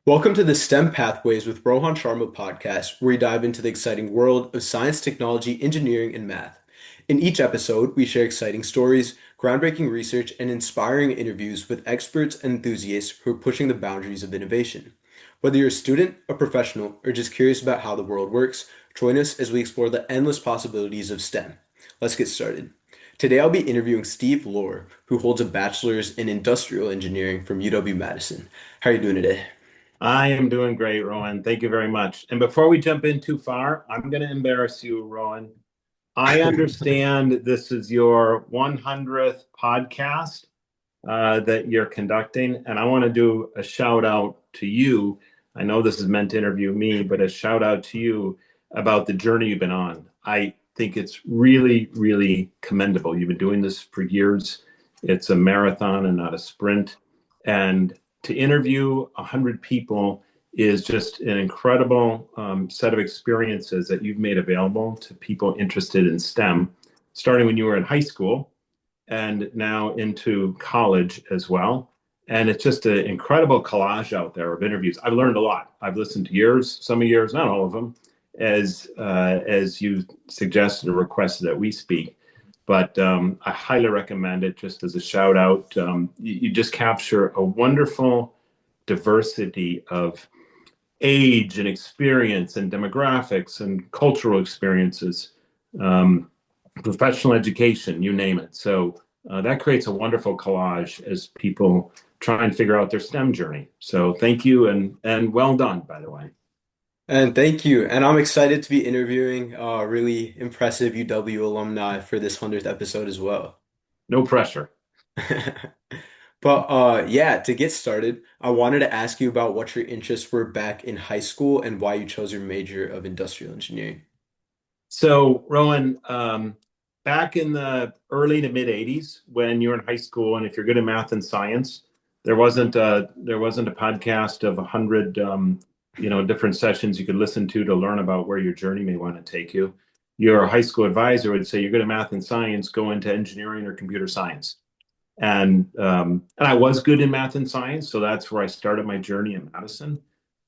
Welcome to the STEM Pathways with Rohan Sharma podcast, where we dive into the exciting world of science, technology, engineering, and math. In each episode, we share exciting stories, groundbreaking research, and inspiring interviews with experts and enthusiasts who are pushing the boundaries of innovation. Whether you're a student, a professional, or just curious about how the world works, join us as we explore the endless possibilities of STEM. Let's get started. Today, I'll be interviewing Steve Loehr, who holds a bachelor's in industrial engineering from UW-Madison. How are you doing today? I am doing great, Rowan. Thank you very much. And before we jump in too far, I'm going to embarrass you, Rowan. I understand this is your 100th podcast that you're conducting, and I want to do a shout out to you. I know this is meant to interview me, but a shout out to you about the journey you've been on. I think it's really, really commendable. You've been doing this for years. It's a marathon and not a sprint. And to interview 100 people is just an incredible set of experiences that you've made available to people interested in STEM, starting when you were in high school and now into college as well. And it's just an incredible collage out there of interviews. I've learned a lot. I've listened to yours, some of yours, not all of them, as you suggested or requested that we speak. But I highly recommend it just as a shout out. You just capture a wonderful diversity of age and experience and demographics and cultural experiences, professional education, you name it. So that creates a wonderful collage as people try and figure out their STEM journey. So thank you and well done, by the way. And thank you. And I'm excited to be interviewing really impressive UW alumni for this 100th episode as well. No pressure. But yeah, to get started, I wanted to ask you about what your interests were back in high school and why you chose your major of industrial engineering. So, Rowan, back in the early to mid 80s, when you were in high school, and if you're good at math and science, there wasn't a podcast of 100 different sessions you could listen to learn about where your journey may want to take you. Your high school advisor would say, "You're good at math and science, go into engineering or computer science." And I was good in math and science, so that's where I started my journey in Madison.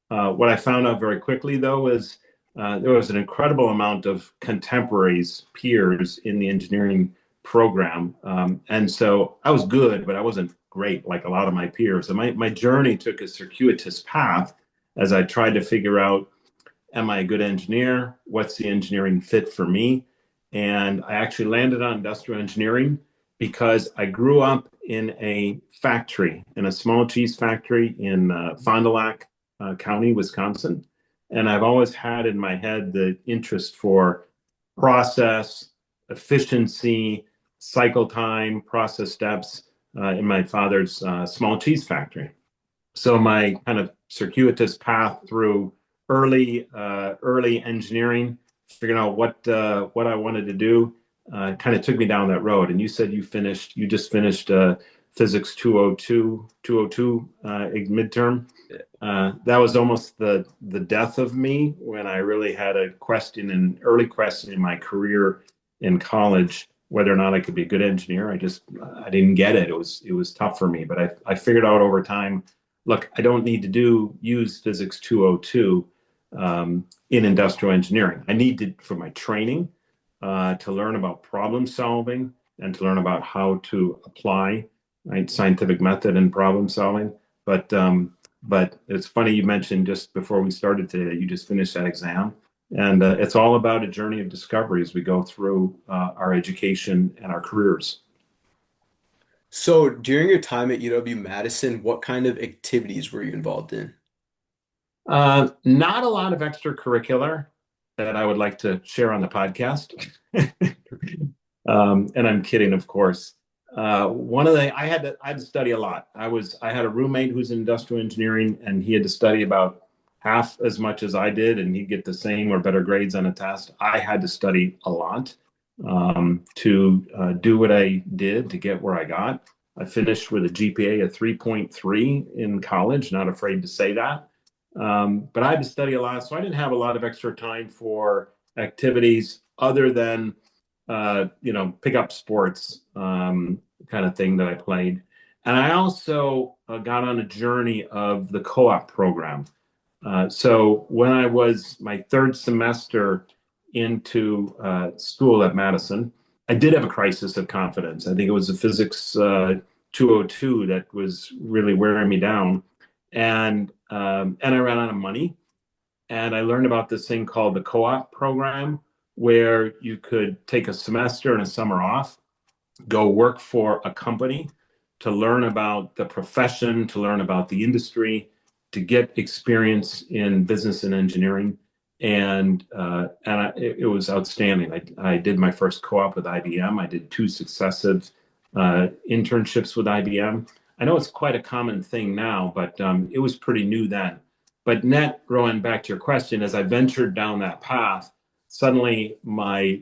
What I found out very quickly, though, is there was an incredible amount of contemporaries, peers in the engineering program. And so I was good, but I wasn't great like a lot of my peers. And my journey took a circuitous path as I tried to figure out, am I a good engineer? What's the engineering fit for me? And I actually landed on industrial engineering because I grew up in a factory, in a small cheese factory in Fond du Lac County, Wisconsin. And I've always had in my head the interest for process, efficiency, cycle time, process steps in my father's small cheese factory. So my kind of circuitous path through early engineering, figuring out what I wanted to do, kind of took me down that road. And you said you just finished physics 202 midterm. That was almost the death of me when I really had an early question in my career in college whether or not I could be a good engineer. I didn't get it. It was tough for me, but I figured out over time. Look, I don't need to use physics 202 in industrial engineering. I need to for my training to learn about problem solving and to learn about how to apply scientific method and problem solving. But it's funny you mentioned just before we started today that you just finished that exam. And it's all about a journey of discovery as we go through our education and our careers. So during your time at UW-Madison, what kind of activities were you involved in? Not a lot of extracurricular that I would like to share on the podcast. And I'm kidding, of course. I had to study a lot. I had a roommate who's in industrial engineering, and he had to study about half as much as I did, and he'd get the same or better grades on a test. I had to study a lot to do what I did to get where I got. I finished with a GPA of 3.3 in college. Not afraid to say that. But I had to study a lot, so I didn't have a lot of extra time for activities other than pick up sports kind of thing that I played. And I also got on a journey of the co-op program. So when I was my third semester into school at Madison, I did have a crisis of confidence. I think it was the physics 202 that was really wearing me down, and I ran out of money. And I learned about this thing called the co-op program, where you could take a semester and a summer off, go work for a company to learn about the profession, to learn about the industry, to get experience in business and engineering. It was outstanding. I did my first co-op with IBM. I did two successive internships with IBM. I know it's quite a common thing now, but it was pretty new then. But net, Rowan, back to your question, as I ventured down that path, suddenly my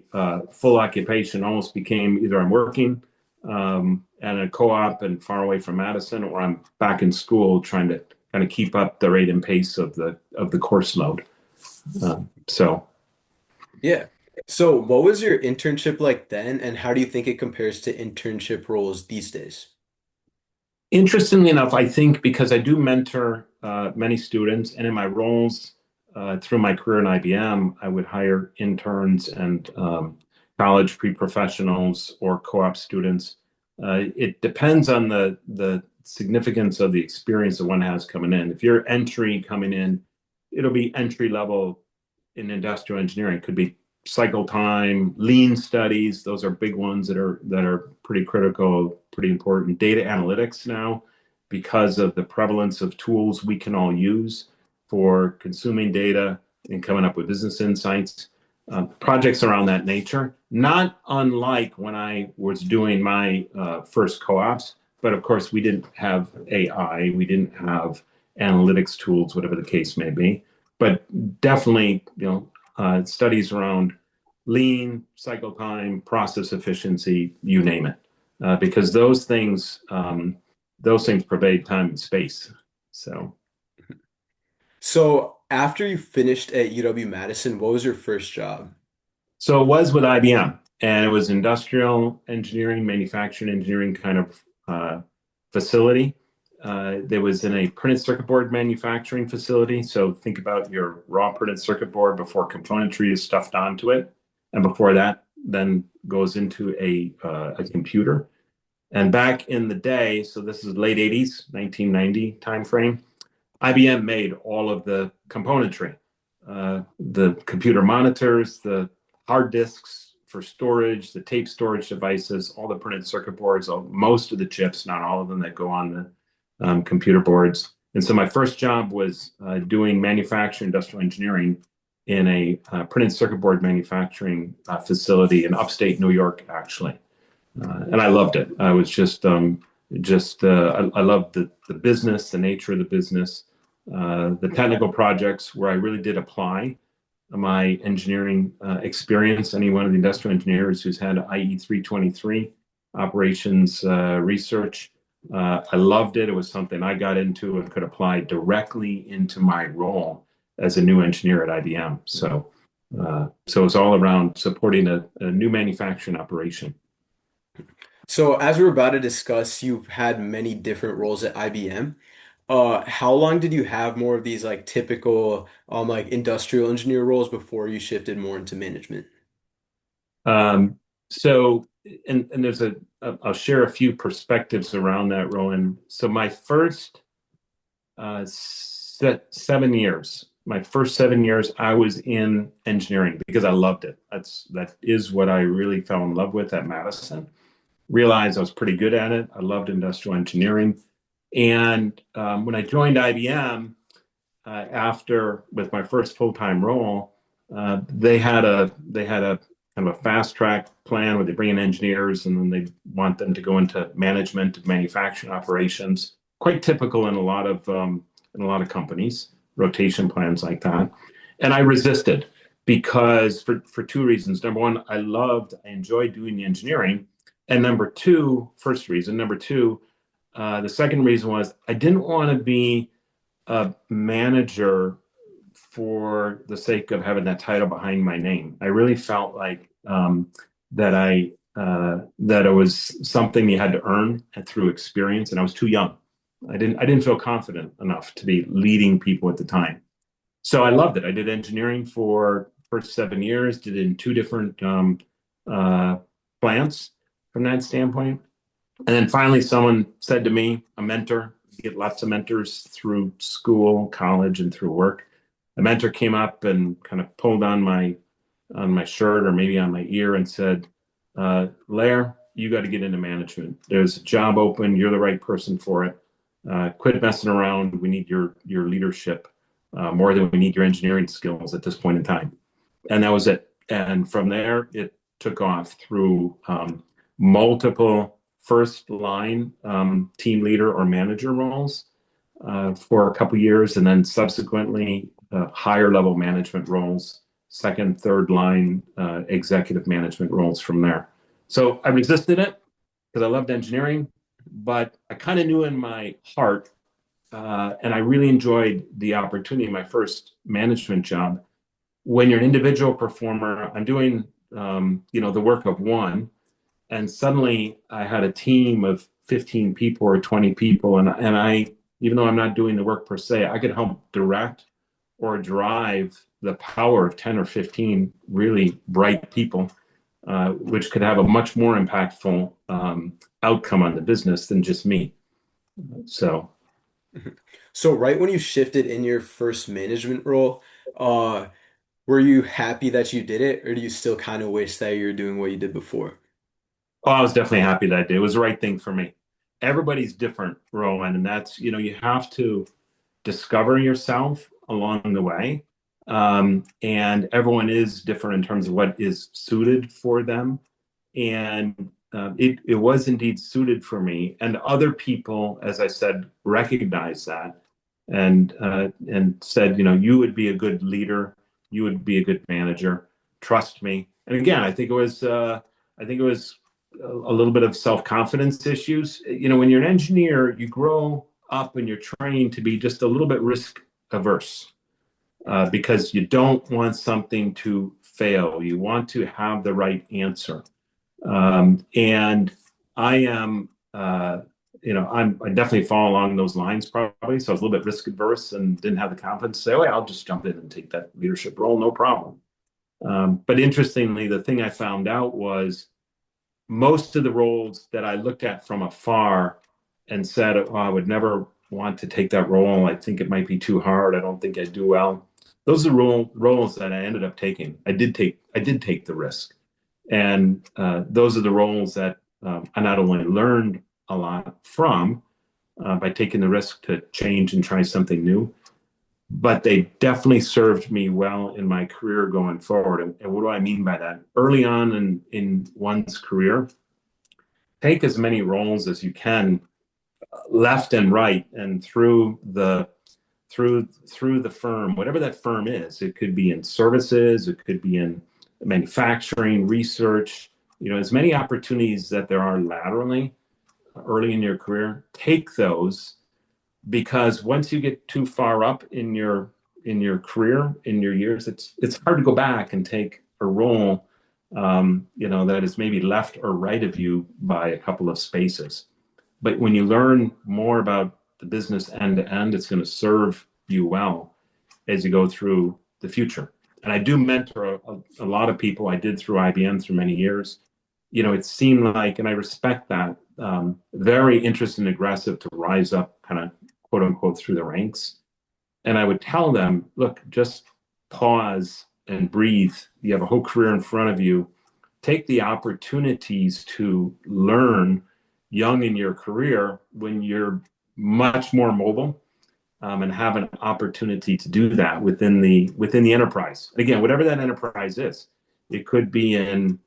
full occupation almost became either I'm working at a co-op and far away from Madison, or I'm back in school trying to kind of keep up the rate and pace of the course load. So Yeah. So, what was your internship like then, and how do you think it compares to internship roles these days? interestingly enough, I think because I do mentor many students, and in my roles through my career in IBM, I would hire interns and college pre-professionals or co-op students. It depends on the significance of the experience that one has coming in. If you're entry coming in, it'll be entry level in industrial engineering. It could be cycle time, lean studies. Those are big ones that are pretty critical, pretty important. Data analytics now, because of the prevalence of tools we can all use for consuming data and coming up with business insights. Projects around that nature, not unlike when I was doing my first co-ops, but of course we didn't have AI, we didn't have analytics tools, whatever the case may be, but definitely, studies around lean, cycle time, process efficiency, you name it, because those things pervade time and space. So, So, after you finished at UW-Madison, what was your first job? so it was with IBM, and it was industrial engineering, manufacturing engineering kind of facility. There was in a printed circuit board manufacturing facility. So think about your raw printed circuit board before componentry is stuffed onto it, and before that, then goes into a computer. And back in the day, so this is late 80s, 1990 timeframe, IBM made all of the componentry, the computer monitors, the hard disks for storage, the tape storage devices, all the printed circuit boards, most of the chips, not all of them that go on the computer boards. And so my first job was doing manufacturing, industrial engineering in a printed circuit board manufacturing facility in upstate New York, actually. And I loved it. I was I loved the business, the nature of the business, the technical projects where I really did apply my engineering experience. Any one of the industrial engineers who's had IE 323 operations research, I loved it. It was something I got into and could apply directly into my role as a new engineer at IBM. So it's all around supporting a new manufacturing operation. So, as we're about to discuss, you've had many different roles at IBM. How long did you have more of these like typical like industrial engineer roles before you shifted more into management? Um, so, and there's I'll share a few perspectives around that, Rowan. So my first 7 years, my first 7 years, I was in engineering because I loved it. That is what I really fell in love with at Madison. Realized I was pretty good at it. I loved industrial engineering. And when I joined IBM, after with my first full-time role, they had a kind of a fast track plan where they bring in engineers and then they want them to go into management of manufacturing operations. Quite typical in a lot of companies, rotation plans like that. And I resisted because for two reasons. Number one, I enjoyed doing the engineering, and first reason. Number two, the second reason was I didn't want to be a manager for the sake of having that title behind my name. I really felt like that that it was something you had to earn through experience, and I was too young. I didn't feel confident enough to be leading people at the time. So I loved it. I did engineering for first 7 years, did it in two different uh, plants from that standpoint. And then finally, someone said to me, a mentor, you get lots of mentors through school, college, and through work. A mentor came up and kind of pulled on my shirt or maybe on my ear and said, Lair, you got to get into management. There's a job open. You're the right person for it. Quit messing around. We need your leadership more than we need your engineering skills at this point in time. And that was it. And from there, it took off through multiple first line team leader or manager roles for a couple years, and then subsequently higher level management roles, second, third line executive management roles from there. So I resisted it because I loved engineering, but I kind of knew in my heart, and I really enjoyed the opportunity. My first management job, when you're an individual performer, I'm doing the work of one, and suddenly I had a team of 15 people or 20 people, and I, even though I'm not doing the work per se, I could help direct or drive the power of 10 or 15 really bright people, which could have a much more impactful outcome on the business than just me. So, So right when you shifted in your first management role, uh, were you happy that you did it, or do you still kind of wish that you were doing what you did before? oh, I was definitely happy that day. It was the right thing for me. Everybody's different, Rowan, and that's, you have to discover yourself along the way. And everyone is different in terms of what is suited for them. And it was indeed suited for me. And other people, as I said, recognized that and said, you would be a good leader, you would be a good manager. Trust me. And again, I think it was a little bit of self-confidence issues. When you're an engineer, you grow up and you're trained to be just a little bit risk averse because you don't want something to fail. You want to have the right answer. And I am, I definitely fall along those lines probably. So I was a little bit risk adverse and didn't have the confidence to say, oh, yeah, I'll just jump in and take that leadership role, no problem. But interestingly, the thing I found out was most of the roles that I looked at from afar and said, oh, I would never want to take that role. I think it might be too hard. I don't think I'd do well. Those are roles that I ended up taking. I did take the risk. And those are the roles that I not only learned a lot from by taking the risk to change and try something new, but they definitely served me well in my career going forward. And what do I mean by that? Early on in one's career, take as many roles as you can, left and right, and through the firm, whatever that firm is. It could be in services, it could be in manufacturing, research. As many opportunities that there are laterally early in your career, take those, because once you get too far up in your career, in your years, it's hard to go back and take a role that is maybe left or right of you by a couple of spaces. But when you learn more about the business end to end, it's going to serve you well as you go through the future. And I do mentor a lot of people. I did through IBM through many years. It seemed like, and I respect that, very interested and aggressive to rise up, kind of quote unquote, through the ranks. And I would tell them, look, just pause and breathe. You have a whole career in front of you. Take the opportunities to learn young in your career when you're much more mobile, and have an opportunity to do that within the enterprise. Again, whatever that enterprise is, it could be in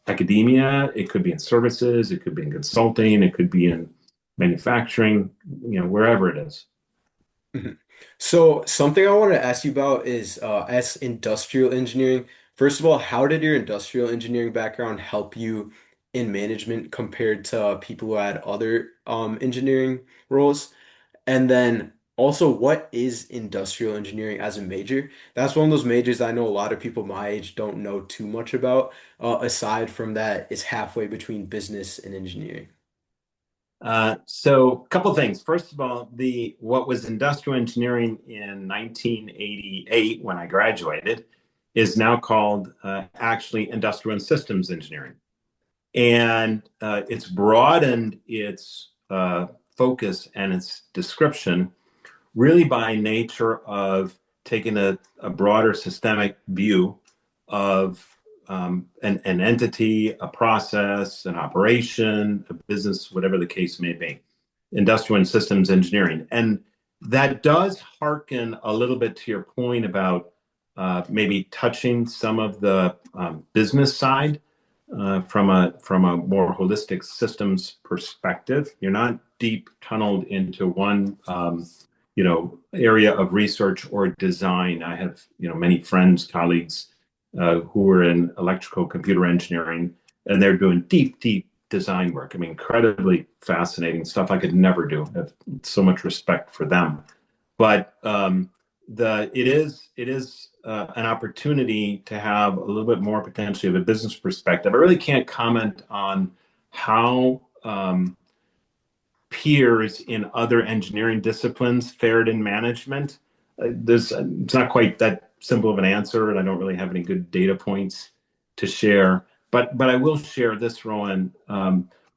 academia, it could be in services, it could be in consulting, it could be in manufacturing, wherever it is. Mhm. So something I want to ask you about is as industrial engineering. First of all, how did your industrial engineering background help you in management compared to people who had other engineering roles? And then Also, what is industrial engineering as a major? That's one of those majors I know a lot of people my age don't know too much about. Aside from that, it's halfway between business and engineering. So a couple things. First of all, the what was industrial engineering in 1988 when I graduated is now called actually industrial and systems engineering. And it's broadened its focus and its description really by nature of taking a broader systemic view of an entity, a process, an operation, a business, whatever the case may be, industrial and systems engineering. And that does hearken a little bit to your point about maybe touching some of the business side from a more holistic systems perspective. You're not deep tunneled into one area of research or design. I have many friends, colleagues who are in electrical computer engineering, and they're doing deep design work. I mean, incredibly fascinating stuff I could never do. I have so much respect for them. But it is an opportunity to have a little bit more potentially of a business perspective. I really can't comment on how peers in other engineering disciplines fared in management. It's not quite that simple of an answer, and I don't really have any good data points to share. But I will share this, Rowan.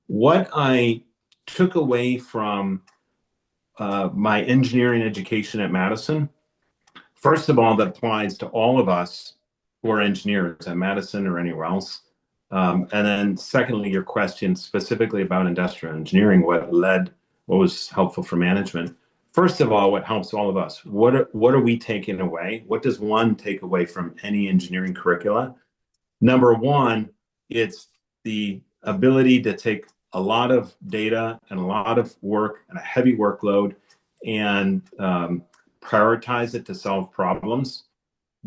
What I took away from my engineering education at Madison, first of all, that applies to all of us who are engineers at Madison or anywhere else. And then secondly, your question specifically about industrial engineering, what was helpful for management. First of all, what helps all of us? What are we taking away? What does one take away from any engineering curricula? Number one, it's the ability to take a lot of data and a lot of work and a heavy workload and prioritize it to solve problems.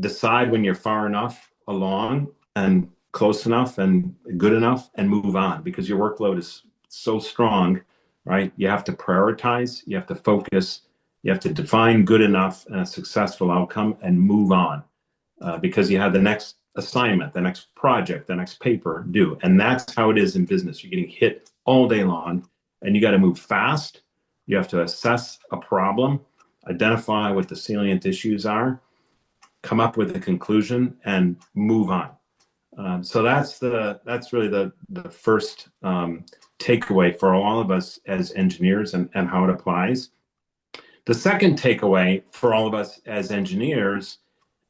Decide when you're far enough along and close enough and good enough and move on because your workload is so strong, right? You have to prioritize, you have to focus, you have to define good enough and a successful outcome and move on because you have the next assignment, the next project, the next paper due. And that's how it is in business. You're getting hit all day long and you got to move fast. You have to assess a problem, identify what the salient issues are, come up with a conclusion, and move on. So that's really the first takeaway for all of us as engineers and how it applies. The second takeaway for all of us as engineers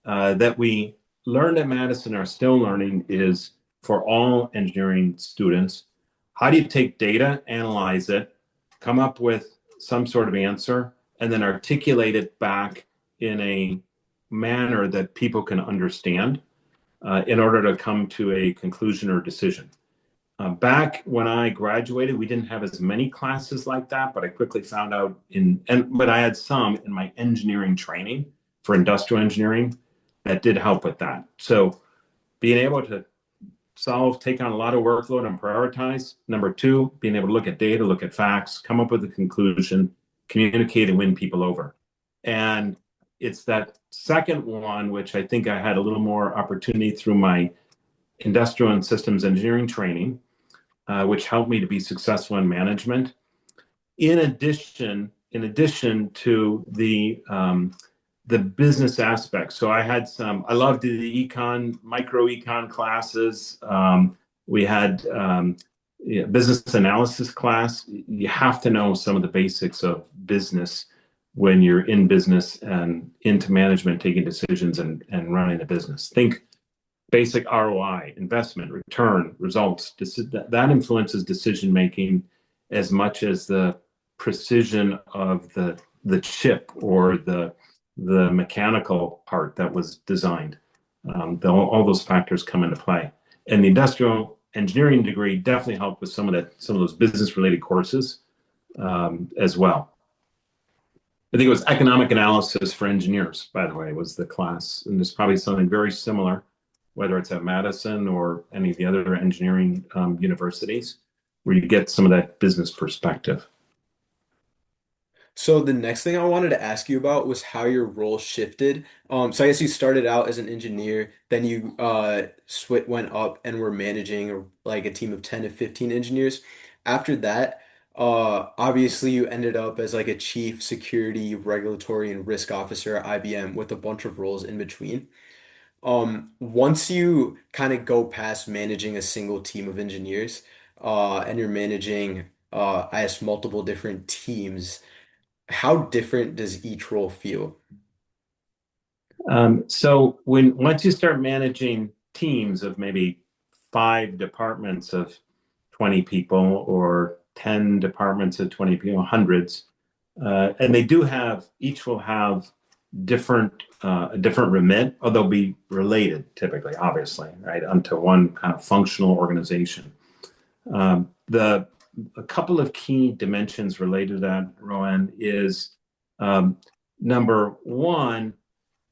that we learned at Madison are still learning is for all engineering students, how do you take data, analyze it, come up with some sort of answer, and then articulate it back in a manner that people can understand in order to come to a conclusion or decision. Back when I graduated, we didn't have as many classes like that, but I quickly found out but I had some in my engineering training for industrial engineering that did help with that. So being able to take on a lot of workload and prioritize. Number two, being able to look at data, look at facts, come up with a conclusion, communicate and win people over. And it's that second one, which I think I had a little more opportunity through my industrial and systems engineering training, which helped me to be successful in management. In addition to the business aspect. So I loved the micro econ classes. We had business analysis class. You have to know some of the basics of business when you're in business and into management, taking decisions and running a business. Think basic ROI, investment, return, results. That influences decision making as much as the precision of the chip or the mechanical part that was designed. All those factors come into play. And the industrial engineering degree definitely helped with some of those business related courses as well. I think it was economic analysis for engineers, by the way, was the class. And there's probably something very similar, whether it's at Madison or any of the other engineering universities, where you get some of that business perspective. So the next thing I wanted to ask you about was how your role shifted. So I guess you started out as an engineer, then you went up and were managing like a team of 10 to 15 engineers. After that, obviously you ended up as like a chief security, regulatory, and risk officer at IBM with a bunch of roles in between. Once you kind of go past managing a single team of engineers, and you're managing, I guess, multiple different teams. How different does each role feel? So when once you start managing teams of maybe 5 departments of 20 people or 10 departments of 20 people, hundreds, and they do have each will have a different remit, or they'll be related typically, obviously, right, onto one kind of functional organization. The A couple of key dimensions related to that, Rowan, is um, number one,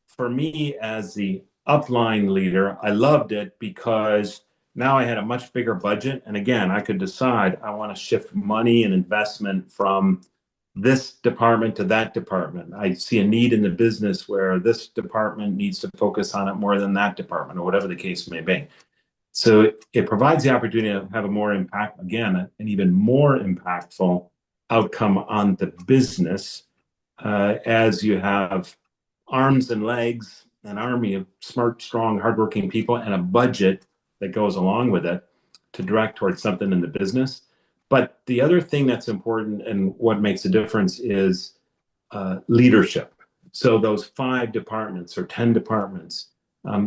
for me as the upline leader, I loved it because now I had a much bigger budget. And again, I could decide I want to shift money and investment from this department to that department. I see a need in the business where this department needs to focus on it more than that department, or whatever the case may be. So it provides the opportunity to have a more impact, again, an even more impactful outcome on the business, as you have arms and legs, an army of smart, strong, hardworking people, and a budget that goes along with it to direct towards something in the business. But the other thing that's important and what makes a difference is leadership. So those 5 departments or 10 departments,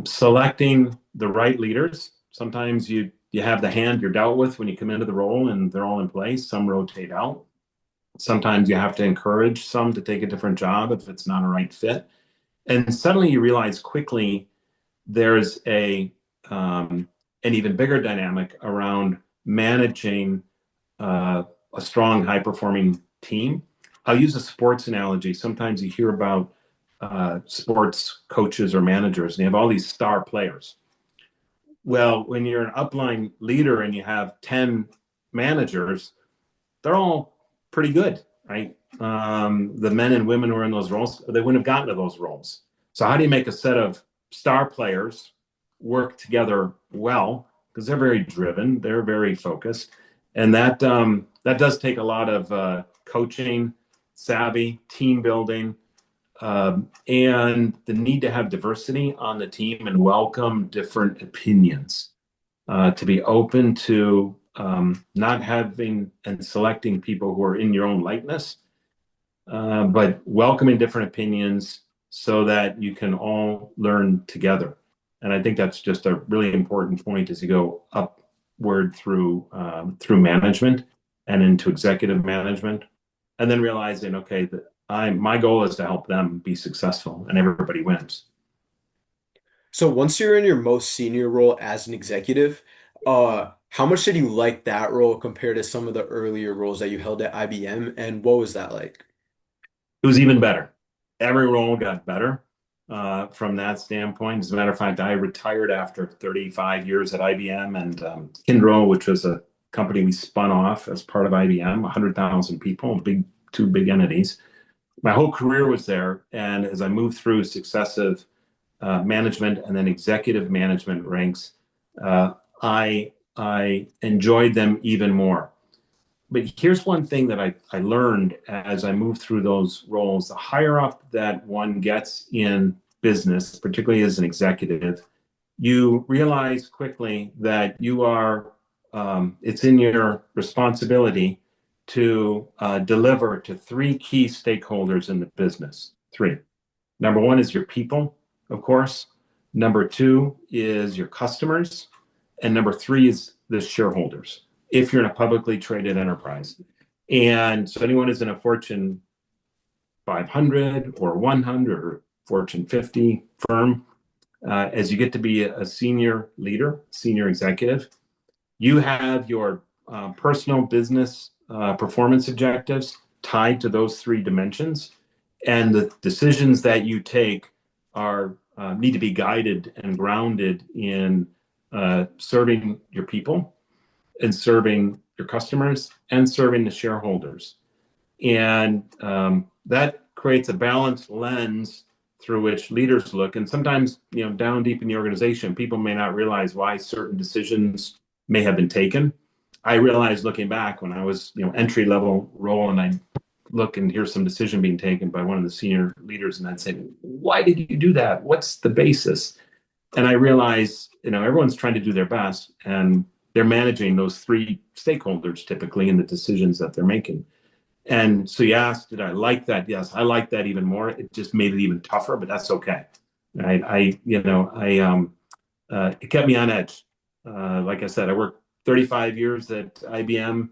selecting the right leaders. Sometimes you have the hand you're dealt with when you come into the role and they're all in place. Some rotate out. Sometimes you have to encourage some to take a different job if it's not a right fit. And suddenly you realize quickly there's an even bigger dynamic around managing a strong, high performing team. I'll use a sports analogy. Sometimes you hear about sports coaches or managers, and they have all these star players. Well, when you're an upline leader and you have 10 managers, they're all pretty good, right? The men and women who are in those roles, they wouldn't have gotten to those roles. So how do you make a set of star players work together well? Because they're very driven, they're very focused, and that does take a lot of coaching, savvy, team building, and the need to have diversity on the team and welcome different opinions, to be open to not having and selecting people who are in your own likeness, but welcoming different opinions so that you can all learn together. And I think that's just a really important point as you go upward through management and into executive management, and then realizing, okay, that my goal is to help them be successful, and everybody wins. So once you're in your most senior role as an executive, how much did you like that role compared to some of the earlier roles that you held at IBM, and what was that like? It was even better. Every role got better from that standpoint. As a matter of fact, I retired after 35 years at IBM and Kyndryl, which was a company we spun off as part of IBM, 100,000 people, two big entities. My whole career was there. And as I moved through successive management and then executive management ranks, uh, I enjoyed them even more. But here's one thing that I learned as I moved through those roles. The higher up that one gets in business, particularly as an executive, you realize quickly that it's in your responsibility to deliver to 3 key stakeholders in the business. 3. Number 1 is your people, of course. Number 2 is your customers. And number 3 is the shareholders, if you're in a publicly traded enterprise. And so anyone who's in a Fortune 500 or 100 or Fortune 50 firm, as you get to be a senior leader, senior executive, you have your personal business performance objectives tied to those 3 dimensions. And the decisions that you take are need to be guided and grounded in serving your people and serving your customers and serving the shareholders. And that creates a balanced lens through which leaders look. And sometimes, down deep in the organization, people may not realize why certain decisions may have been taken. I realized looking back when I was, entry level role, and I look and hear some decision being taken by one of the senior leaders, and I'd say, "Why did you do that? What's the basis?" And I realize, everyone's trying to do their best, and they're managing those three stakeholders typically in the decisions that they're making. And so you asked, did I like that? Yes, I like that even more. It just made it even tougher, but that's okay. It kept me on edge. Like I said, I worked 35 years at IBM,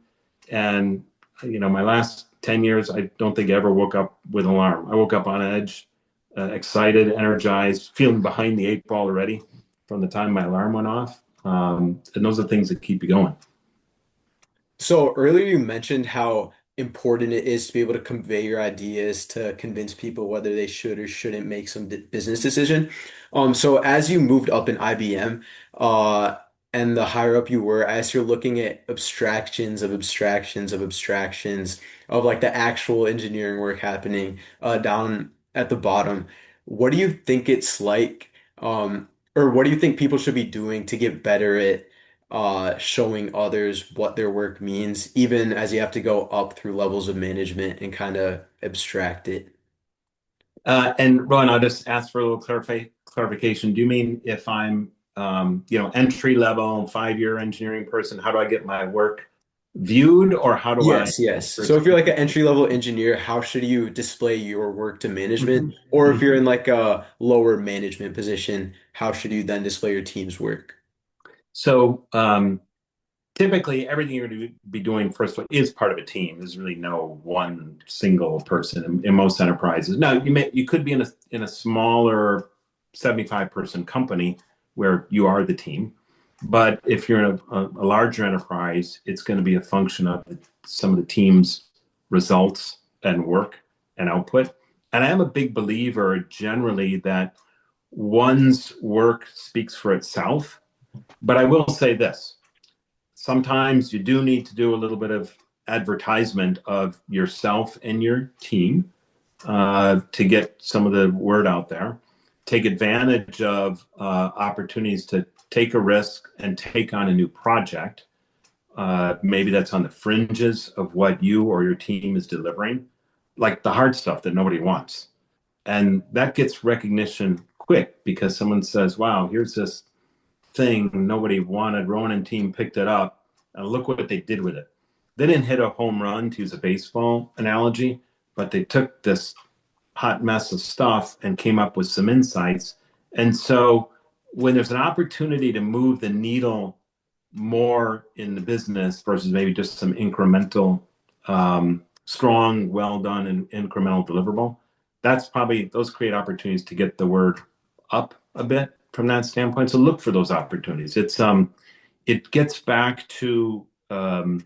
and my last 10 years, I don't think I ever woke up with an alarm. I woke up on edge, excited, energized, feeling behind the eight ball already from the time my alarm went off. And those are the things that keep you going. So earlier you mentioned how important it is to be able to convey your ideas to convince people whether they should or shouldn't make some business decision. So as you moved up in IBM, uh, and the higher up you were, as you're looking at abstractions of abstractions of abstractions of like the actual engineering work happening down at the bottom, what do you think it's like, or what do you think people should be doing to get better at showing others what their work means, even as you have to go up through levels of management and kind of abstract it? And Ron, I'll just ask for a little clarification. Do you mean if I'm, entry level, 5-year engineering person, how do I get my work viewed, or how do I? Yes, yes. So if you're like an entry level engineer, how should you display your work to management? Mhm, Or if you're mhm. in like a lower management position, how should you then display your team's work? So typically, everything you're going to be doing first of all is part of a team. There's really no one single person in most enterprises. Now, you could be in a smaller 75-person company where you are the team, but if you're in a larger enterprise, it's going to be a function of some of the team's results and work and output. And I am a big believer generally that one's work speaks for itself. But I will say this: sometimes you do need to do a little bit of advertisement of yourself and your team to get some of the word out there. Take advantage of opportunities to take a risk and take on a new project. Maybe that's on the fringes of what you or your team is delivering, like the hard stuff that nobody wants. And that gets recognition quick because someone says, wow, here's this thing nobody wanted. Rowan and team picked it up, and look what they did with it. They didn't hit a home run, to use a baseball analogy, but they took this hot mess of stuff and came up with some insights. And so when there's an opportunity to move the needle more in the business versus maybe just some incremental, strong, well done, and incremental deliverable, those create opportunities to get the word up a bit from that standpoint. So look for those opportunities. It gets back to the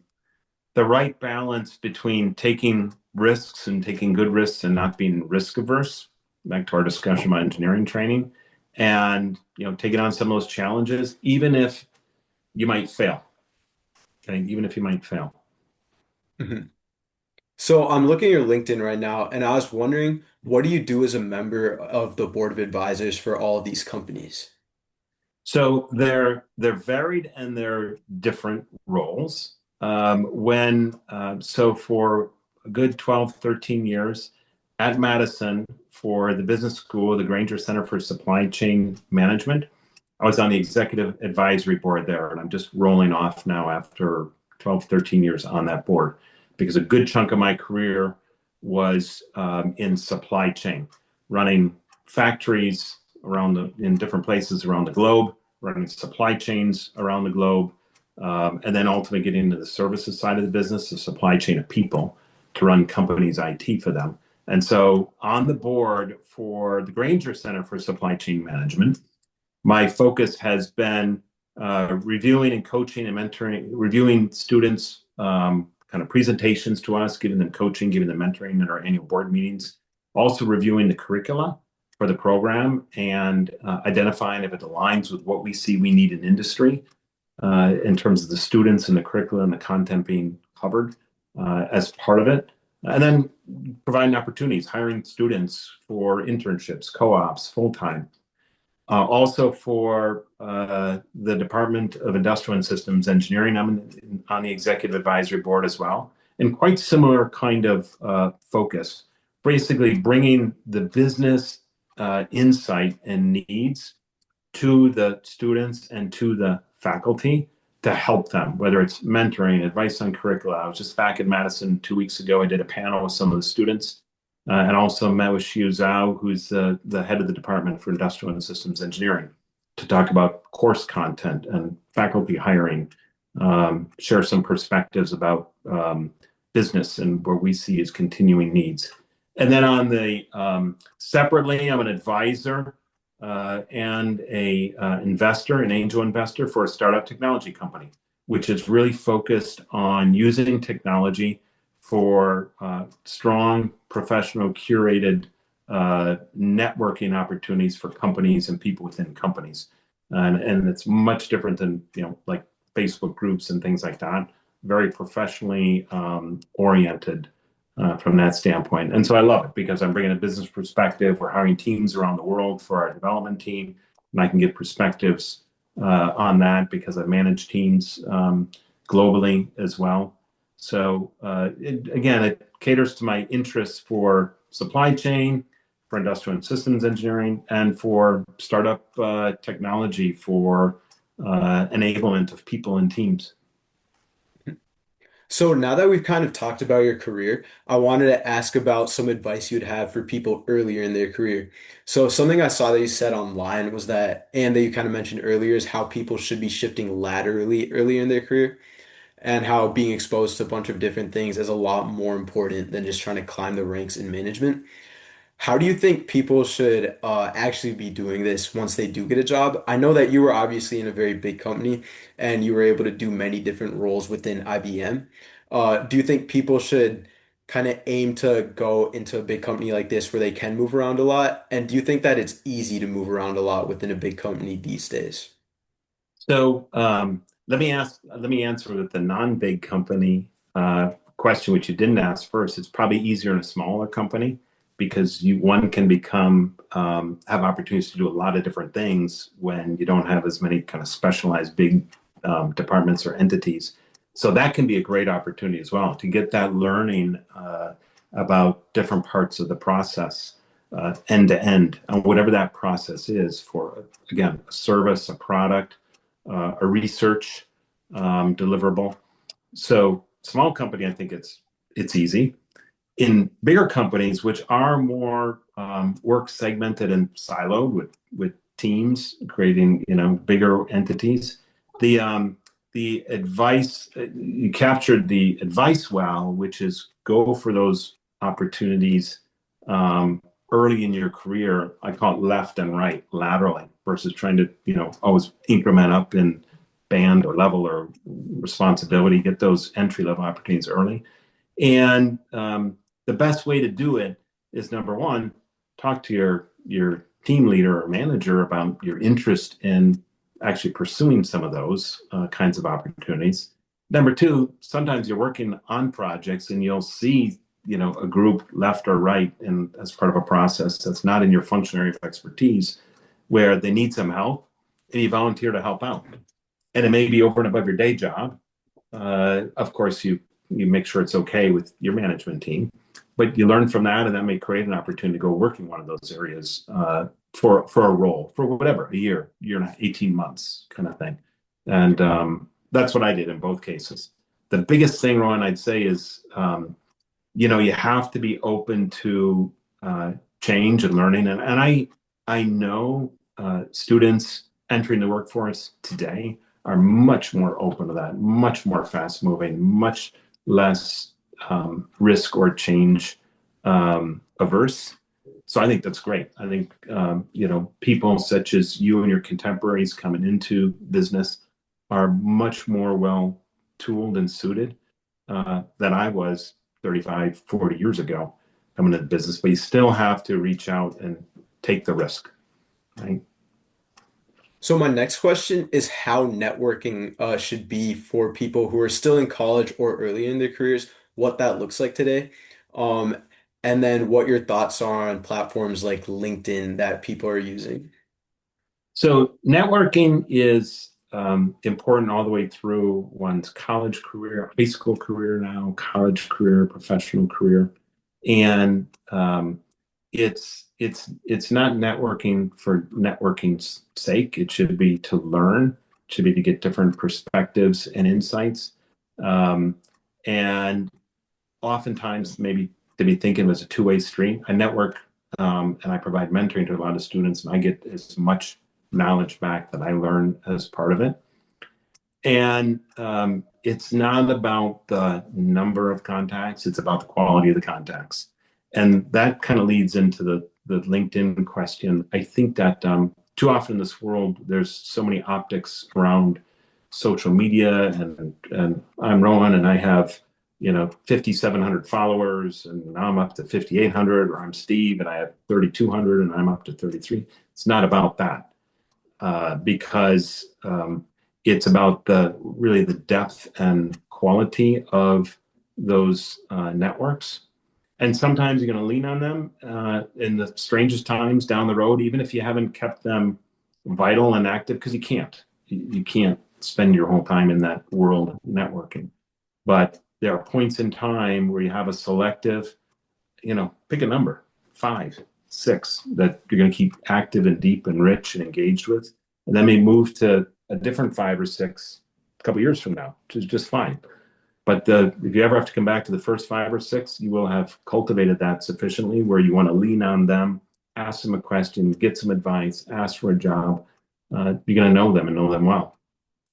right balance between taking risks and taking good risks and not being risk averse. Back to our discussion about engineering training, and taking on some of those challenges, even if you might fail. Okay, even if you might fail. Mhm. So I'm looking at your LinkedIn right now, and I was wondering, what do you do as a member of the board of advisors for all of these companies? So they're varied and they're different roles. So for a good 12, 13 years at Madison for the business school, the Granger Center for Supply Chain Management, I was on the executive advisory board there, and I'm just rolling off now after 12, 13 years on that board because a good chunk of my career was in supply chain, running factories in different places around the globe, running supply chains around the globe, and then ultimately getting into the services side of the business, the supply chain of people to run companies' IT for them. And so on the board for the Granger Center for Supply Chain Management, my focus has been reviewing and coaching and mentoring, reviewing students' kind of presentations to us, giving them coaching, giving them mentoring at our annual board meetings, also reviewing the curricula for the program and identifying if it aligns with what we see we need in industry in terms of the students and the curriculum and the content being covered as part of it. And then providing opportunities, hiring students for internships, co-ops, full-time. Also for the Department of Industrial and Systems Engineering, I'm on the executive advisory board as well, and quite similar kind of focus, basically bringing the business insight and needs to the students and to the faculty to help them, whether it's mentoring, advice on curricula. I was just back in Madison 2 weeks ago. I did a panel with some of the students and also met with Xiu Zhao, who's the head of the Department for Industrial and Systems Engineering, to talk about course content and faculty hiring, share some perspectives about business and where we see as continuing needs. And then on the separately, I'm an advisor and a investor, an angel investor for a startup technology company, which is really focused on using technology for strong, professional, curated networking opportunities for companies and people within companies. And it's much different than, like Facebook groups and things like that. Very professionally oriented from that standpoint. And so I love it because I'm bringing a business perspective. We're hiring teams around the world for our development team, and I can give perspectives on that because I've managed teams globally as well. So again, it caters to my interests for supply chain, for industrial and systems engineering, and for startup technology for enablement of people and teams. So now that we've kind of talked about your career, I wanted to ask about some advice you'd have for people earlier in their career. So something I saw that you said online was that, and that you kind of mentioned earlier, is how people should be shifting laterally earlier in their career, and how being exposed to a bunch of different things is a lot more important than just trying to climb the ranks in management. How do you think people should actually be doing this once they do get a job? I know that you were obviously in a very big company and you were able to do many different roles within IBM. Do you think people should kind of aim to go into a big company like this where they can move around a lot? And do you think that it's easy to move around a lot within a big company these days? So let me answer with the non-big company question, which you didn't ask first. It's probably easier in a smaller company because one can become have opportunities to do a lot of different things when you don't have as many kind of specialized big departments or entities. So that can be a great opportunity as well to get that learning about different parts of the process end to end, and whatever that process is for, again, a service, a product, a research deliverable. So small company, I think it's easy. In bigger companies, which are more work segmented and siloed with teams creating bigger entities, the advice you captured the advice well, which is go for those opportunities early in your career. I call it left and right, laterally, versus trying to always increment up in band or level or responsibility. Get those entry level opportunities early, and the best way to do it is, number one, talk to your team leader or manager about your interest in actually pursuing some of those kinds of opportunities. Number two, sometimes you're working on projects and you'll see a group left or right and as part of a process that's not in your function area of expertise where they need some help, and you volunteer to help out. And it may be over and above your day job. Of course, you make sure it's okay with your management team, but you learn from that, and that may create an opportunity to go work in one of those areas for a role for whatever, a year and 18 months kind of thing. And that's what I did in both cases. The biggest thing, Ron, I'd say is you have to be open to change and learning. And I know students entering the workforce today are much more open to that, much more fast moving, much less risk or change averse. So I think that's great. I think people such as you and your contemporaries coming into business are much more well tooled and suited than I was 35, 40 years ago coming into business. But you still have to reach out and take the risk, right? So my next question is how networking should be for people who are still in college or early in their careers, what that looks like today. Um, and then what your thoughts are on platforms like LinkedIn that people are using. So networking is important all the way through one's college career, high school career now, college career, professional career, and it's not networking for networking's sake. It should be to learn, it should be to get different perspectives and insights, um, and oftentimes maybe to be thinking as a two-way street. I network and I provide mentoring to a lot of students, and I get as much knowledge back that I learn as part of it. And it's not about the number of contacts, it's about the quality of the contacts. And that kind of leads into the LinkedIn question. I think that too often in this world, there's so many optics around social media, and I'm Rowan, and I have 5,700 followers, and now I'm up to 5,800, or I'm Steve and I have 3,200 and I'm up to 33. It's not about that, because it's about the really the depth and quality of those networks. And sometimes you're going to lean on them in the strangest times down the road, even if you haven't kept them vital and active, because you can't spend your whole time in that world networking. But there are points in time where you have a selective, pick a number, 5, 6, that you're going to keep active and deep and rich and engaged with. And then may move to a different 5 or 6 a couple of years from now, which is just fine. But if you ever have to come back to the first 5 or 6, you will have cultivated that sufficiently where you want to lean on them, ask them a question, get some advice, ask for a job. You're going to know them and know them well.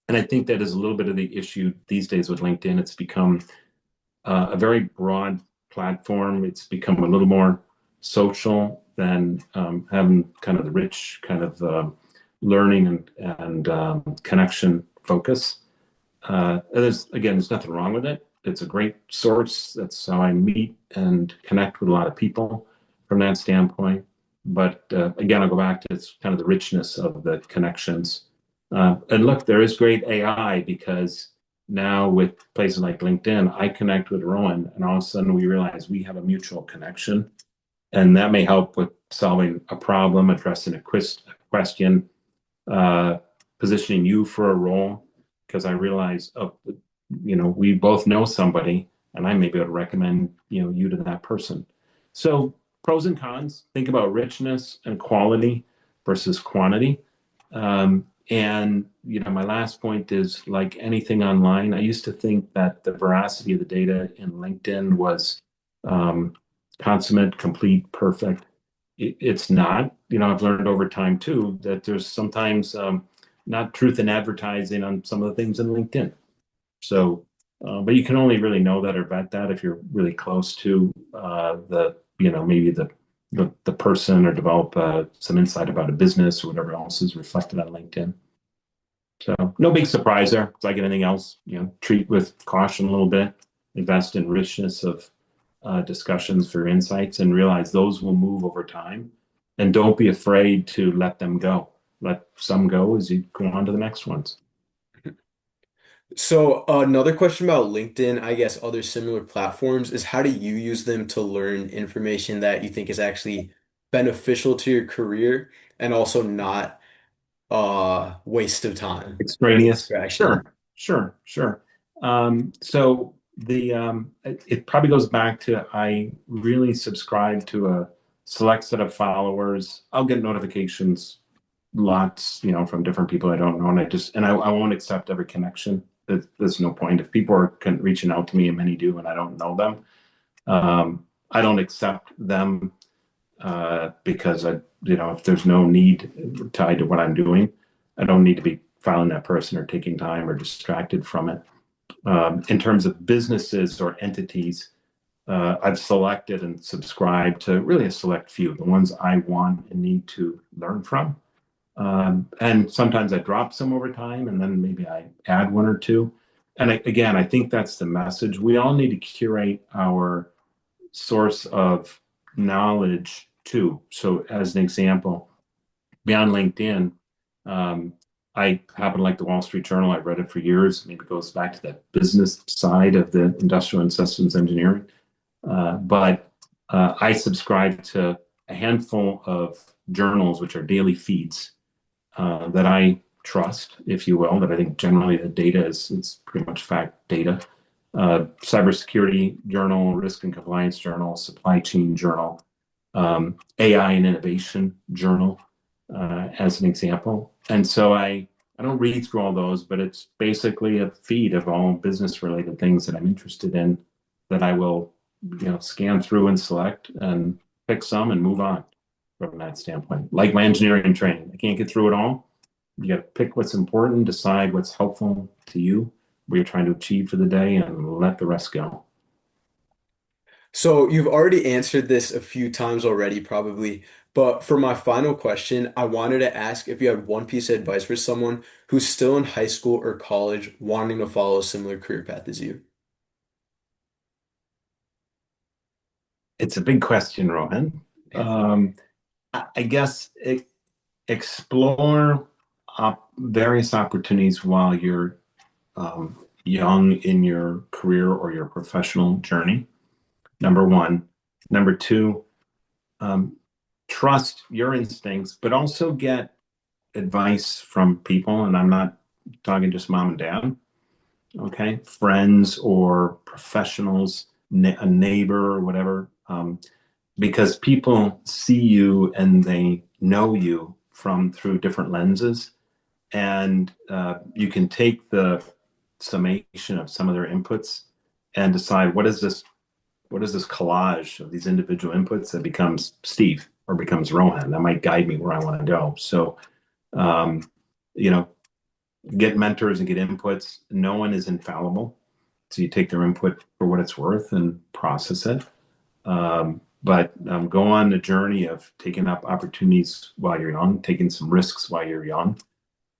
And I think that is a little bit of the issue these days with LinkedIn. It's become a very broad platform. It's become a little more social than having kind of the rich kind of learning and connection focus. There's nothing wrong with it. It's a great source. That's how I meet and connect with a lot of people from that standpoint. But again, I'll go back to it's kind of the richness of the connections. And look, there is great AI because now with places like LinkedIn, I connect with Rowan, and all of a sudden we realize we have a mutual connection, and that may help with solving a problem, addressing a question, uh, positioning you for a role. Because I realize, we both know somebody, and I may be able to recommend, you to that person. So pros and cons. Think about richness and quality versus quantity. And my last point is like anything online. I used to think that the veracity of the data in LinkedIn was consummate, complete, perfect. It's not. I've learned over time too that there's sometimes not truth in advertising on some of the things in LinkedIn. So, but you can only really know that or vet that if you're really close to maybe the person, or develop some insight about a business or whatever else is reflected on LinkedIn. So no big surprise there. It's like anything else, treat with caution a little bit, invest in richness of discussions for insights, and realize those will move over time. And don't be afraid to let them go. Let some go as you go on to the next ones. So another question about LinkedIn, I guess other similar platforms, is how do you use them to learn information that you think is actually beneficial to your career and also not waste of time or a Extraneous. distraction? Sure. So it probably goes back to I really subscribe to a select set of followers. I'll get notifications lots, from different people I don't know, and I won't accept every connection. There's no point if people are reaching out to me, and many do, and I don't know them. I don't accept them because if there's no need tied to what I'm doing, I don't need to be following that person or taking time or distracted from it. In terms of businesses or entities, I've selected and subscribed to really a select few, the ones I want and need to learn from. And sometimes I drop some over time, and then maybe I add one or two. And again, I think that's the message. We all need to curate our source of knowledge too. So, as an example, beyond LinkedIn, um, I happen to like the Wall Street Journal. I've read it for years. Maybe it goes back to that business side of the industrial and systems engineering. But I subscribe to a handful of journals, which are daily feeds that I trust, if you will, that I think generally the data is it's pretty much fact data. Cybersecurity journal, risk and compliance journal, supply chain journal, AI and innovation journal, as an example. And so I don't read through all those, but it's basically a feed of all business related things that I'm interested in that I will, scan through and select and pick some and move on from that standpoint. Like my engineering training, I can't get through it all. You got to pick what's important, decide what's helpful to you, what you're trying to achieve for the day, and let the rest go. So you've already answered this a few times already, probably. But for my final question, I wanted to ask if you had one piece of advice for someone who's still in high school or college wanting to follow a similar career path as you. It's a big question, Rohan. Yeah. I guess explore various opportunities while you're young in your career or your professional journey. Number one. Number two, um, trust your instincts, but also get advice from people. And I'm not talking just mom and dad, okay? Friends or professionals, a neighbor or whatever, because people see you and they know you from through different lenses. And you can take the summation of some of their inputs and decide what is this collage of these individual inputs that becomes Steve or becomes Rohan that might guide me where I want to go. So, um, you know, get mentors and get inputs. No one is infallible. So you take their input for what it's worth and process it. But go on the journey of taking up opportunities while you're young, taking some risks while you're young,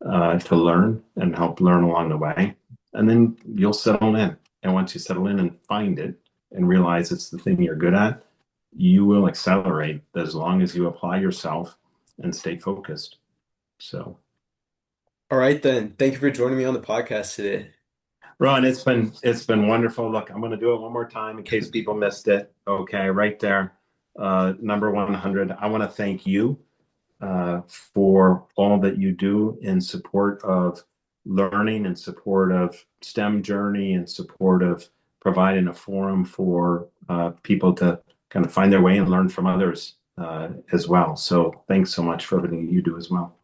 to learn and help learn along the way. And then you'll settle in. And once you settle in and find it and realize it's the thing you're good at, you will accelerate as long as you apply yourself and stay focused. So, All right, then. Thank you for joining me on the podcast today. Ron, it's been wonderful. Look, I'm going to do it one more time in case people missed it. Okay, right there, number 100. I want to thank you for all that you do in support of learning, in support of STEM journey, in support of providing a forum for people to kind of find their way and learn from others as well. So thanks so much for everything you do as well.